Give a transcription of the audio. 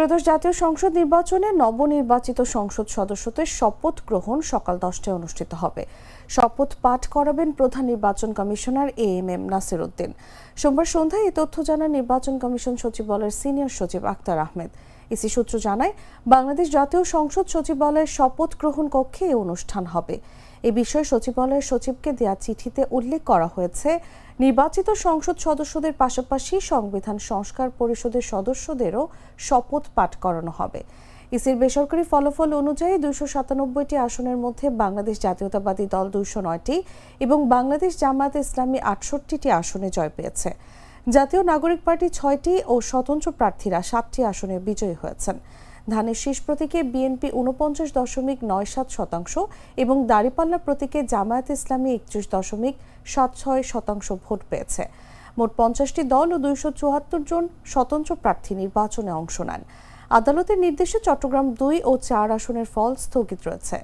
ত্রয়োদশ জাতীয় সংসদ নির্বাচনে নবনির্বাচিত সংসদ সদস্যদের শপথ গ্রহণ সকাল 10টায় অনুষ্ঠিত হবে। শপথ পাঠ করাবেন প্রধান নির্বাচন কমিশনার এএমএম নাসির উদ্দিন। সোমবার সন্ধ্যায় এই তথ্য জানান নির্বাচন কমিশন সচিবালয়ের সিনিয়র সচিব আক্তার আহমেদ। ইসি সূত্র জানায়, বাংলাদেশ জাতীয় সংসদ সচিবালয়ের শপথ গ্রহণ কক্ষে এই অনুষ্ঠান হবে। এ বিষয়ে সচিবালয়ের সচিবকে দেয়া চিঠিতে উল্লেখ করা হয়েছে, নির্বাচিত সংসদ সদস্যদের পাশাপাশি সংবিধান সংস্কার পরিষদের সদস্যদেরও শপথ পাঠ করানো হবে। ইসির বেসরকারি ফলাফল অনুযায়ী 297টি আসনের মধ্যে বাংলাদেশ জাতীয়তাবাদী দল 209টি এবং বাংলাদেশ জামায়াতে ইসলামী 68টি আসনে জয় পেয়েছে। জাতীয় নাগরিক পার্টি 6টি ও স্বতন্ত্র প্রার্থীরা 7টি আসনে বিজয়ী হয়েছেন। ধানের শীষ প্রতীকে বিএনপি 49.97% এবং দাঁড়িপাল্লা প্রতীকে জামায়াত ইসলামী 31.76% ভোট পেয়েছে। মোট 50টি দল ও 274 জন স্বতন্ত্র প্রার্থী নির্বাচনে অংশ নেন। আদালতের নির্দেশে চট্টগ্রাম 2 ও 4 আসনের ফল স্থগিত রয়েছে।